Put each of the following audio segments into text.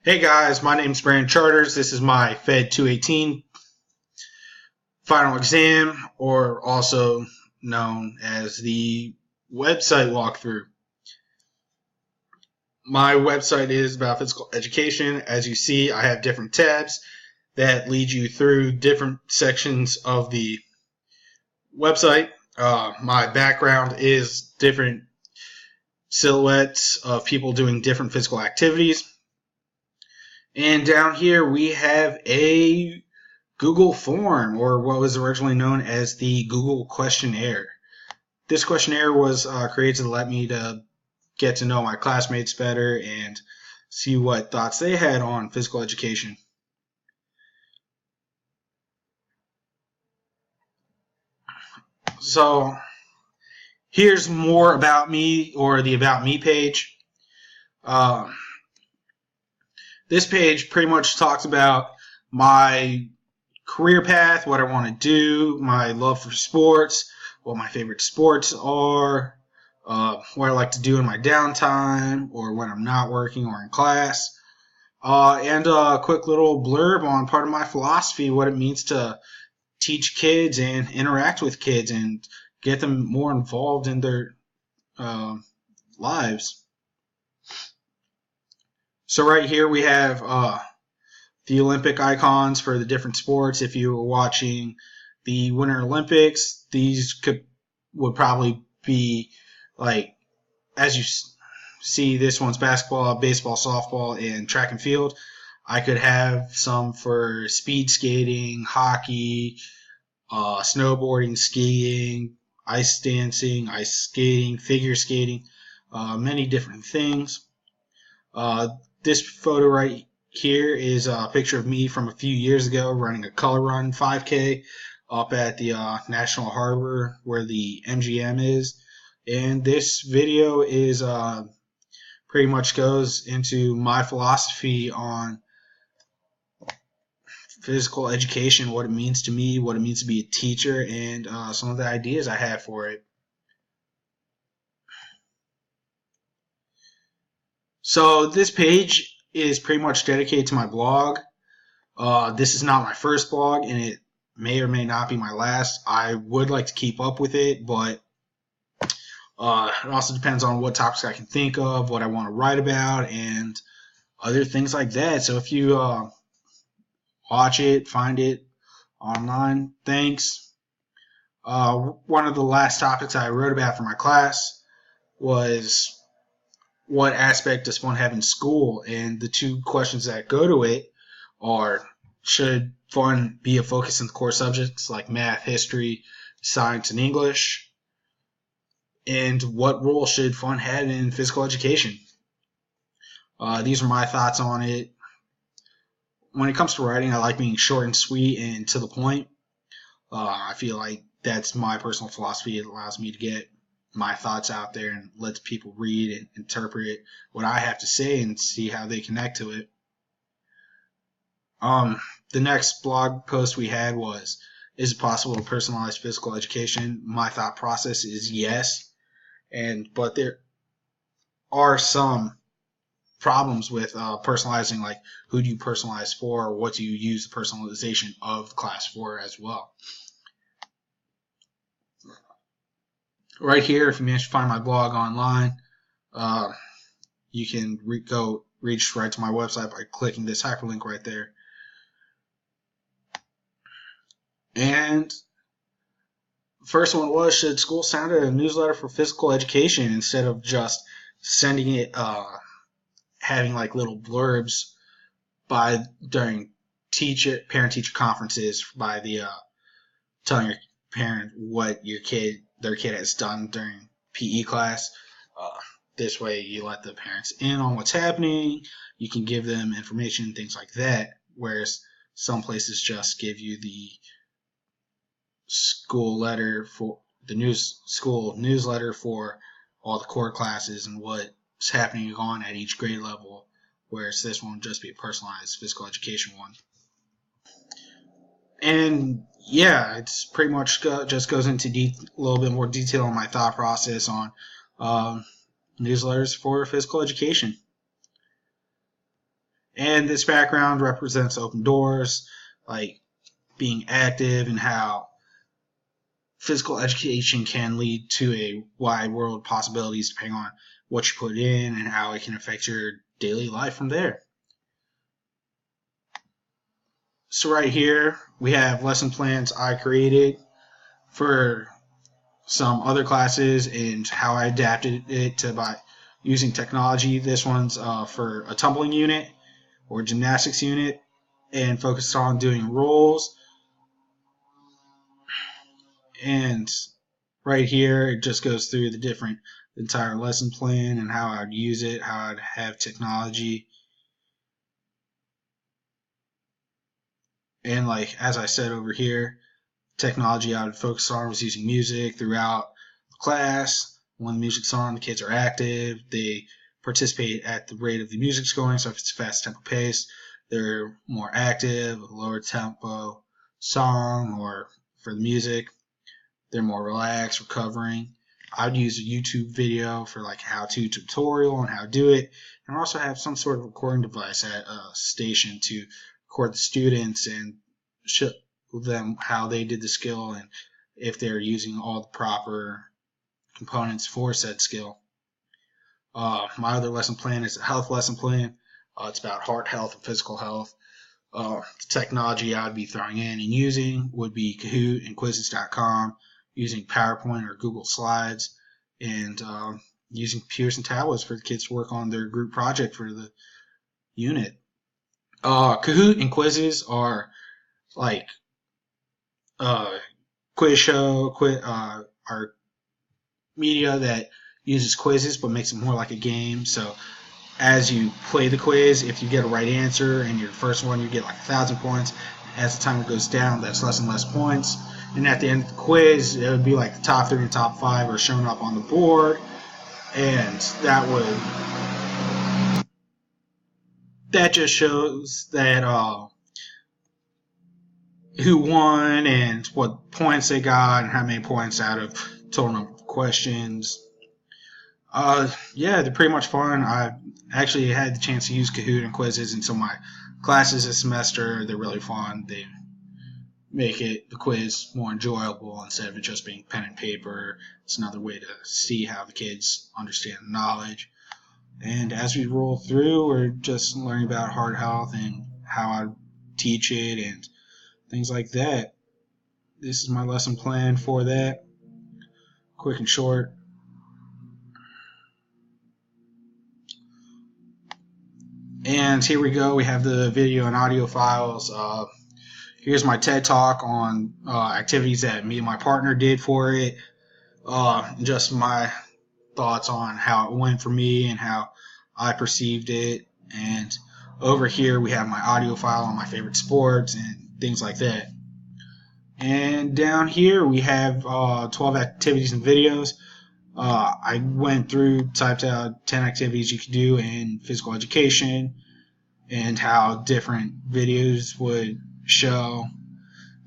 Hey guys, my name's Brandon Charters. This is my Phed 218 final exam, or also known as the website walkthrough. My website is about physical education. As you see, I have different tabs that lead you through different sections of the website. My background is different silhouettes of people doing different physical activities. And down here we have a Google form, or what was originally known as the Google questionnaire. This questionnaire was created to let me to get to know my classmates better and see what thoughts they had on physical education. So here's more about me, or the About Me page. This page pretty much talks about my career path, what I want to do, my love for sports, what my favorite sports are, what I like to do in my downtime or when I'm not working or in class, and a quick little blurb on part of my philosophy, what it means to teach kids and interact with kids and get them more involved in their lives. So right here we have the Olympic icons for the different sports. If you were watching the Winter Olympics, these would probably be like, as you see, this one's basketball, baseball, softball, and track and field. I could have some for speed skating, hockey, snowboarding, skiing, ice dancing, ice skating, figure skating, many different things. This photo right here is a picture of me from a few years ago running a color run 5K up at the National Harbor where the MGM is. And this video is pretty much goes into my philosophy on physical education, what it means to me, what it means to be a teacher, and some of the ideas I have for it. So this page is pretty much dedicated to my blog. This is not my first blog, and it may or may not be my last. I would like to keep up with it, but it also depends on what topics I can think of, what I want to write about, and other things like that. So if you watch it, find it online, thanks. One of the last topics I wrote about for my class was what aspect does fun have in school? And the two questions that go to it are, should fun be a focus in the core subjects like math, history, science, and English? And what role should fun have in physical education? These are my thoughts on it. When it comes to writing, I like being short and sweet and to the point. I feel like that's my personal philosophy. It allows me to get my thoughts out there and let people read and interpret what I have to say and see how they connect to it. The next blog post we had was, is it possible to personalize physical education? My thought process is yes, but there are some problems with personalizing, like who do you personalize for, or what do you use the personalization of the class for as well. Right here, if you manage to find my blog online, you can reach right to my website by clicking this hyperlink right there. And first one was, should school send a newsletter for physical education instead of just sending it, having like little blurbs during parent-teacher conferences by the telling your parent what their kid has done during PE class. This way you let the parents in on what's happening. You can give them information, things like that, whereas some places just give you the school letter for the school newsletter for all the core classes and what's happening on at each grade level, whereas this one will just be a personalized physical education one. And yeah, it's pretty much just goes into a little bit more detail on my thought process on newsletters for physical education. And this background represents open doors, like being active and how physical education can lead to a wide world of possibilities depending on what you put in and how it can affect your daily life from there. So right here, we have lesson plans I created for some other classes and how I adapted it to by using technology. This one's for a tumbling unit or gymnastics unit and focused on doing rolls. And right here, it just goes through the entire lesson plan and how I'd use it, how I'd have technology. And like, as I said over here, technology I would focus on was using music throughout the class. When the music's on, the kids are active. They participate at the rate of the music's going. So if it's fast tempo pace, they're more active. A lower tempo song or for the music, they're more relaxed, recovering. I'd use a YouTube video for like a how-to tutorial on how to do it, and also have some sort of recording device at a station to record the students and show them how they did the skill and if they're using all the proper components for said skill. My other lesson plan is a health lesson plan. It's about heart health and physical health. The technology I'd be throwing in and using would be Kahoot and Quizzes.com, using PowerPoint or Google Slides, and using computers and tablets for the kids to work on their group project for the unit. Kahoot and Quizzes are like quiz show, are media that uses quizzes but makes it more like a game. So as you play the quiz, if you get a right answer and you're the first one, you get like 1,000 points. As the timer goes down, that's less and less points. And at the end of the quiz, it would be like the top 3 and top 5 are shown up on the board, and that just shows that who won and what points they got and how many points out of total number of questions. Yeah, they're pretty much fun. I actually had the chance to use Kahoot and Quizzes in some of my classes this semester. They're really fun. They make the quiz more enjoyable instead of it just being pen and paper. It's another way to see how the kids understand the knowledge. And as we roll through, we're just learning about heart health and how I teach it and things like that. This is my lesson plan for that. Quick and short. And here we go. We have the video and audio files. Here's my TED Talk on activities that me and my partner did for it. Just my thoughts on how it went for me and how I perceived it. And over here we have my audio file on my favorite sports and things like that. And down here we have 12 activities and videos. I went through, typed out 10 activities you could do in physical education and how different videos would show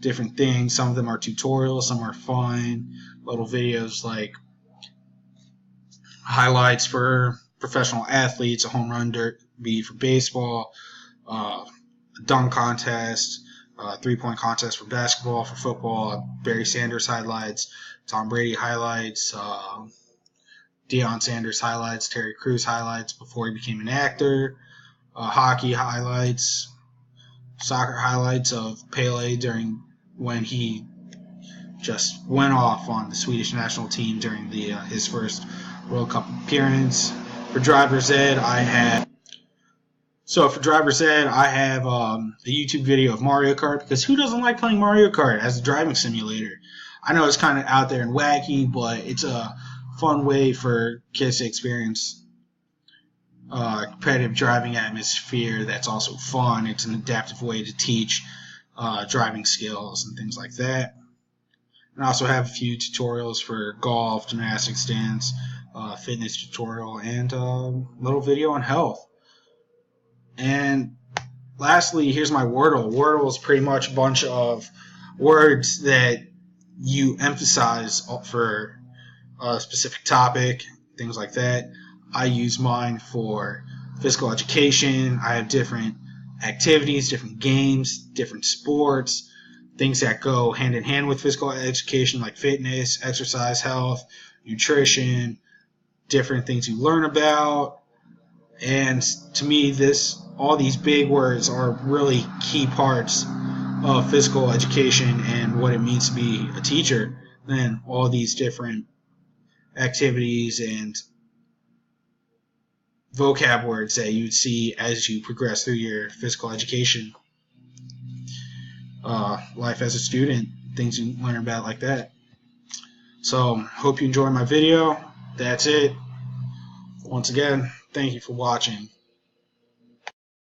different things. Some of them are tutorials, some are fun little videos like highlights for professional athletes, a home run derby for baseball, a dunk contest, three-point contest for basketball, for football, Barry Sanders highlights, Tom Brady highlights, Deion Sanders highlights, Terry Crews highlights before he became an actor, hockey highlights, soccer highlights of Pele during when he just went off on the Swedish national team during his first World Cup appearance. For driver's ed, I have a YouTube video of Mario Kart, because who doesn't like playing Mario Kart as a driving simulator? I know it's kind of out there and wacky, but it's a fun way for kids to experience competitive driving atmosphere that's also fun. It's an adaptive way to teach driving skills and things like that. And I also have a few tutorials for golf, gymnastics, dance, fitness tutorial, and a little video on health. And lastly, here's my Wordle. Wordle is pretty much a bunch of words that you emphasize for a specific topic, things like that. I use mine for physical education. I have different activities, different games, different sports, things that go hand in hand with physical education, like fitness, exercise, health, nutrition, different things you learn about. And to me, all these big words are really key parts of physical education and what it means to be a teacher. Then all these different activities and vocab words that you'd see as you progress through your physical education life as a student, things you learn about like that. So, hope you enjoy my video. That's it. Once again, thank you for watching.